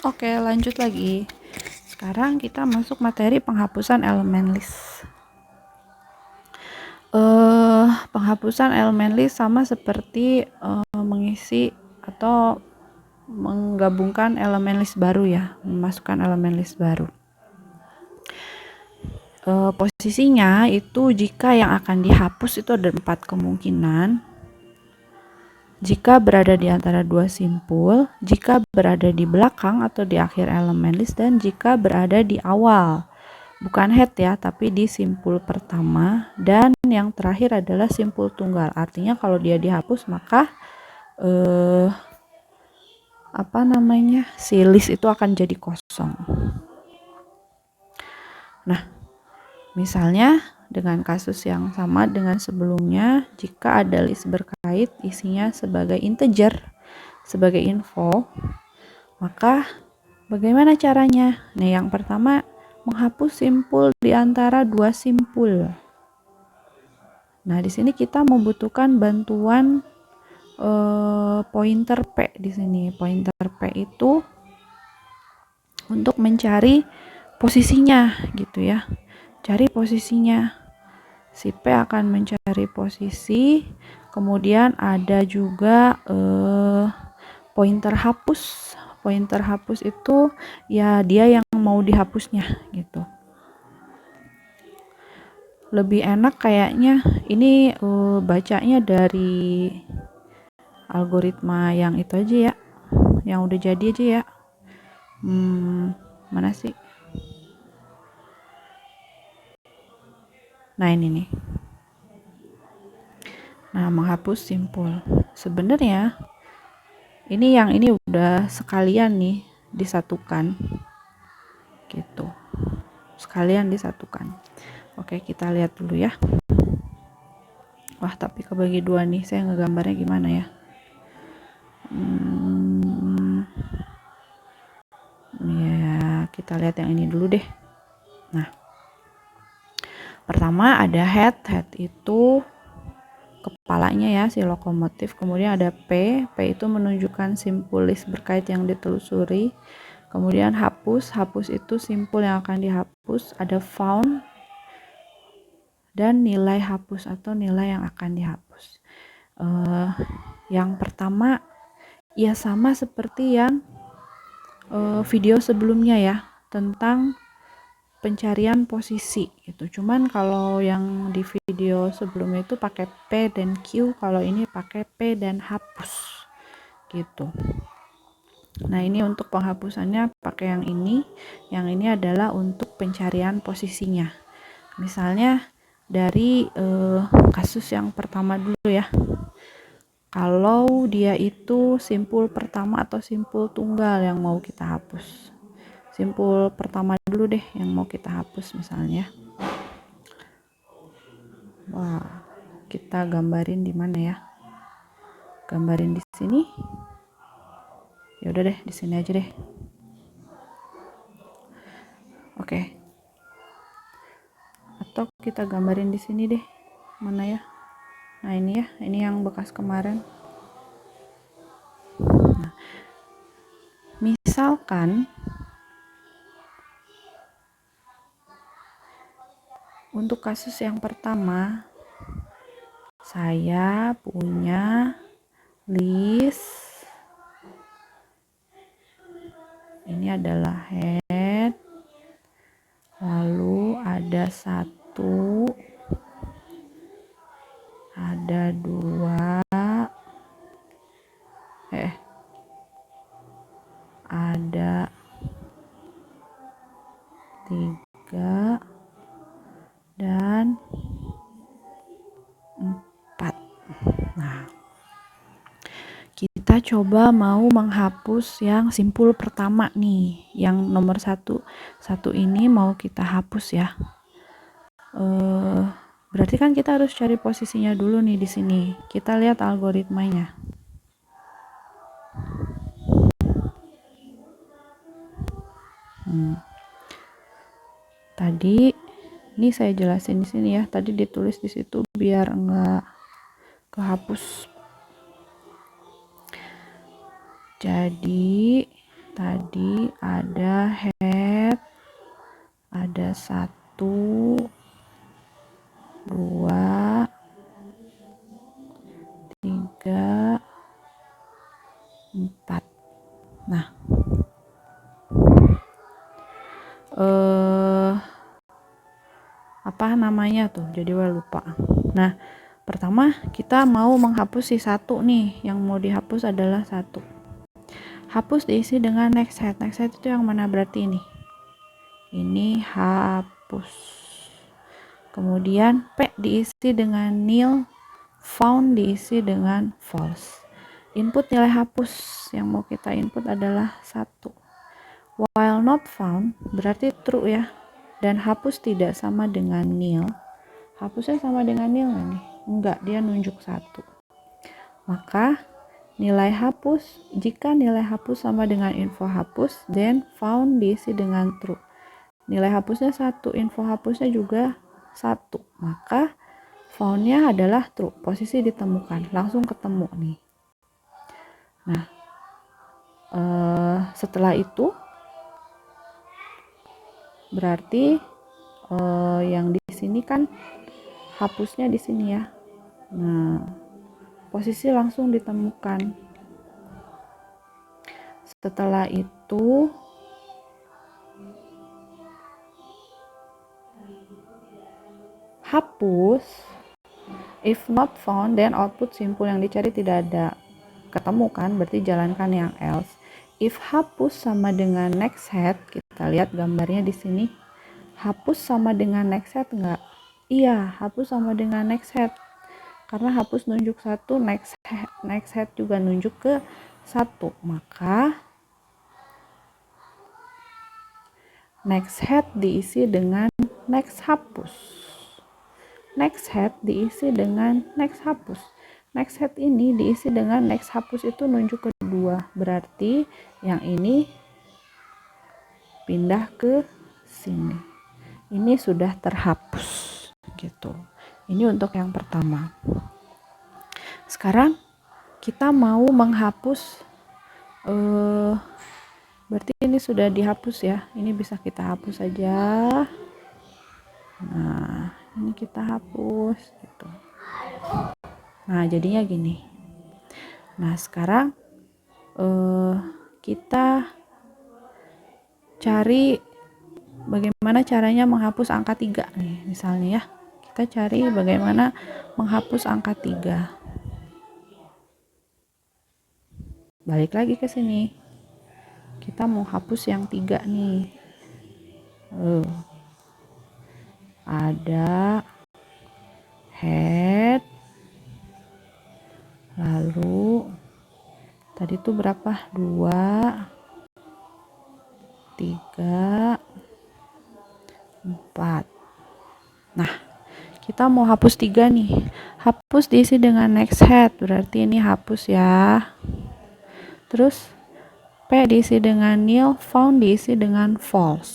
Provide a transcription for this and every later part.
Oke, lanjut lagi. Sekarang kita masuk materi penghapusan elemen list. Penghapusan elemen list sama seperti mengisi atau menggabungkan elemen list baru ya, memasukkan elemen list baru. Posisinya itu jika yang akan dihapus itu ada 4 kemungkinan. Jika berada di antara dua simpul, jika berada di belakang atau di akhir elemen list, dan jika berada di awal. Bukan head ya, tapi di simpul pertama, dan yang terakhir adalah simpul tunggal. Artinya kalau dia dihapus maka si list itu akan jadi kosong. Nah, misalnya dengan kasus yang sama dengan sebelumnya, jika ada list berkait isinya sebagai integer, sebagai info, maka bagaimana caranya? Nah, yang pertama menghapus simpul di antara dua simpul. Nah, di sini kita membutuhkan bantuan pointer P di sini. Pointer P itu untuk mencari posisinya gitu ya. Cari posisinya. Si P akan mencari posisi, kemudian ada juga pointer hapus. Pointer hapus itu ya dia yang mau dihapusnya gitu. Lebih enak kayaknya ini bacanya dari algoritma yang itu aja ya, yang udah jadi aja ya. Mana sih? Nah, ini nih. Nah, menghapus simpul. Sebenarnya ini udah sekalian nih disatukan. Gitu. Sekalian disatukan. Oke, kita lihat dulu ya. Wah, tapi kebagi dua nih. Saya ngegambarnya gimana ya? Ya, kita lihat yang ini dulu deh. Nah, pertama ada head. Head itu kepalanya ya, si lokomotif. Kemudian ada P. P itu menunjukkan simpul list berkait yang ditelusuri. Kemudian hapus. Hapus itu simpul yang akan dihapus. Ada found dan nilai hapus atau nilai yang akan dihapus. Yang pertama ya sama seperti yang video sebelumnya ya, tentang pencarian posisi gitu. Cuman kalau yang di video sebelumnya itu pakai P dan Q, kalau ini pakai P dan hapus gitu. Nah, ini untuk penghapusannya pakai yang ini. Yang ini adalah untuk pencarian posisinya. Misalnya dari kasus yang pertama dulu ya. Kalau dia itu simpul pertama atau simpul tunggal yang mau kita hapus. Simpul pertama dulu deh yang mau kita hapus misalnya. Wah, kita gambarin di mana ya? Gambarin di sini. Ya udah deh, di sini aja deh. Oke. Atau kita gambarin di sini deh. Mana ya? Nah, ini ya, ini yang bekas kemarin. Nah, misalkan untuk kasus yang pertama, saya punya list. Ini adalah head. Lalu ada 1, ada 2, ada 3 dan 4. Nah, kita coba mau menghapus yang simpul pertama nih, yang nomor 1 ini mau kita hapus ya. Berarti kan kita harus cari posisinya dulu nih di sini. Kita lihat algoritmanya. Tadi ini saya jelasin di sini ya. Tadi ditulis di situ biar enggak kehapus. Jadi tadi ada head, ada 1, 2, 3, 4. Nah, apa namanya tuh? Jadi lupa. Nah, pertama kita mau menghapus si 1 nih. Yang mau dihapus adalah 1. Hapus diisi dengan next head. Next head itu yang mana berarti ini? Ini hapus. Kemudian P diisi dengan nil, found diisi dengan false. Input nilai hapus yang mau kita input adalah 1. While not found berarti true ya. Dan hapus tidak sama dengan nil. Hapusnya sama dengan nil nggak nih? Enggak, dia nunjuk 1. Maka nilai hapus, jika nilai hapus sama dengan info hapus, then found diisi dengan true. Nilai hapusnya 1, info hapusnya juga 1. Maka foundnya adalah true, posisi ditemukan, langsung ketemu nih. Nah, setelah itu berarti yang di sini kan hapusnya di sini ya. Nah, posisi langsung ditemukan. Setelah itu hapus, if not found then output simpul yang dicari tidak ada. Ketemu kan, berarti jalankan yang else. If hapus sama dengan next head, kita lihat gambarnya di sini. Hapus sama dengan next head enggak? Iya, hapus sama dengan next head. Karena hapus nunjuk 1, next head juga nunjuk ke 1. Maka next head diisi dengan next hapus. Next head diisi dengan next hapus. Next head ini diisi dengan next hapus itu nunjuk ke 2. Berarti yang ini pindah ke sini. Ini sudah terhapus gitu. Ini untuk yang pertama. Sekarang kita mau menghapus berarti ini sudah dihapus ya. Ini bisa kita hapus saja. Nah, ini kita hapus gitu. Nah, jadinya gini. Nah, sekarang kita cari bagaimana caranya menghapus angka 3 nih, misalnya ya. Kita cari bagaimana menghapus angka 3. Balik lagi ke sini. Kita mau hapus yang 3 nih. Ada head, lalu tadi itu berapa? 2, 3, 4. Nah, kita mau hapus 3 nih. Hapus diisi dengan next head, berarti ini hapus ya. Terus P diisi dengan nil, found diisi dengan false.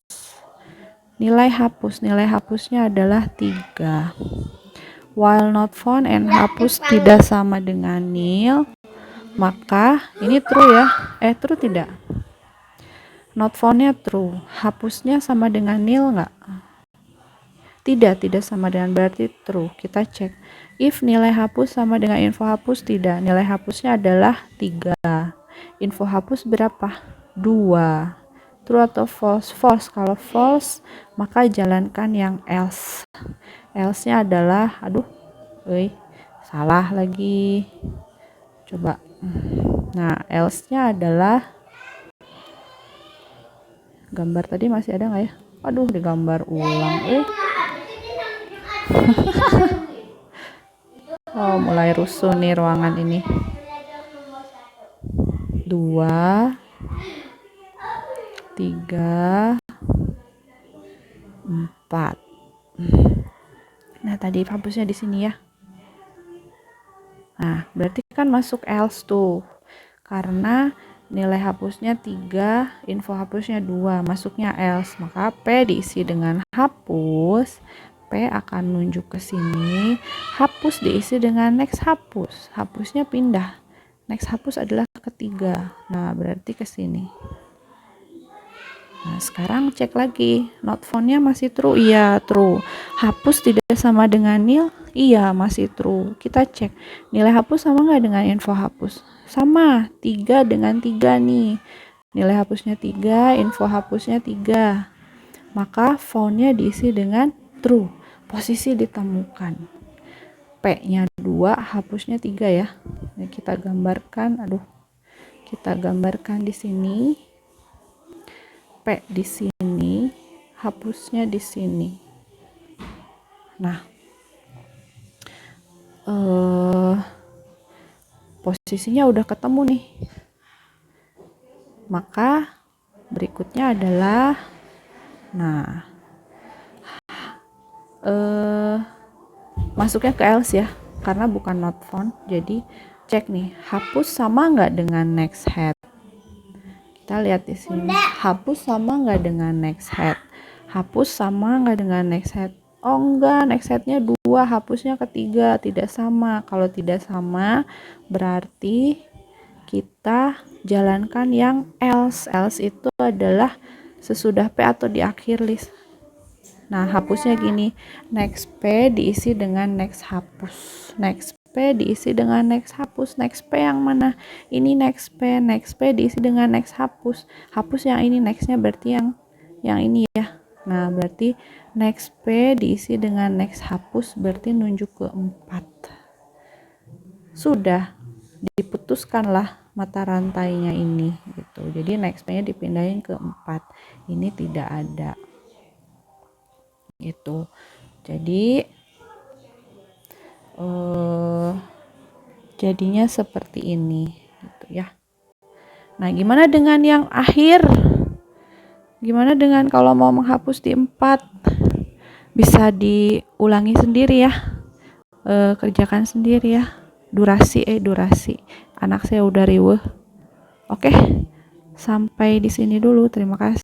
Nilai hapusnya adalah 3. While not found and hapus tidak sama dengan nil, maka ini true ya. True tidak? Not foundnya true. Hapusnya sama dengan nil nggak? Tidak sama dengan, berarti true. Kita cek. If nilai hapus sama dengan info hapus, tidak. Nilai hapusnya adalah 3. Info hapus berapa? 2. True atau false? False. Kalau false, maka jalankan yang else. Else-nya adalah, salah lagi. Coba. Nah, else-nya adalah, gambar tadi masih ada nggak ya? Digambar ulang. Mulai rusuh nih ruangan ini. 2, 3, 4. Nah, tadi hapusnya di sini ya. Nah, berarti kan masuk else tuh. Karena nilai hapusnya 3, info hapusnya 2, masuknya else. Maka P diisi dengan hapus. P akan nunjuk ke sini. Hapus diisi dengan next hapus. Hapusnya pindah. Next hapus adalah ketiga. Nah, berarti ke sini. Nah, sekarang cek lagi, not found-nya masih true? Iya, true. Hapus tidak sama dengan nil? Iya, masih true. Kita cek, nilai hapus sama nggak dengan info hapus? Sama, 3 dengan 3 nih. Nilai hapusnya 3, info hapusnya 3. Maka found-nya diisi dengan true. Posisi ditemukan. P-nya 2, hapusnya 3 ya. Ini kita gambarkan, kita gambarkan di sini. P di sini, hapusnya di sini. Nah, posisinya udah ketemu nih. Maka berikutnya adalah, nah, masuknya ke else ya, karena bukan not found. Jadi cek nih, hapus sama nggak dengan next head? Kita lihat di sini, hapus sama nggak dengan next head? Hapus sama nggak dengan next head? Oh enggak, next headnya 2, hapusnya ketiga, tidak sama. Kalau tidak sama, berarti kita jalankan yang else. Else itu adalah sesudah P atau di akhir list. Nah, hapusnya gini, next P diisi dengan next hapus. Next P diisi dengan next hapus. Next P yang mana? Ini next P diisi dengan next hapus. Hapus yang ini, nextnya berarti yang ini ya. Nah, berarti next P diisi dengan next hapus, berarti nunjuk ke 4. Sudah, diputuskanlah mata rantainya ini gitu. Jadi next P-nya dipindahin ke 4. Ini tidak ada. Gitu. Jadi jadinya seperti ini gitu ya. Nah, gimana dengan yang akhir? Gimana dengan kalau mau menghapus di 4? Bisa diulangi sendiri ya. Kerjakan sendiri ya. Durasi. Anak saya udah riweuh. Oke. Sampai di sini dulu. Terima kasih.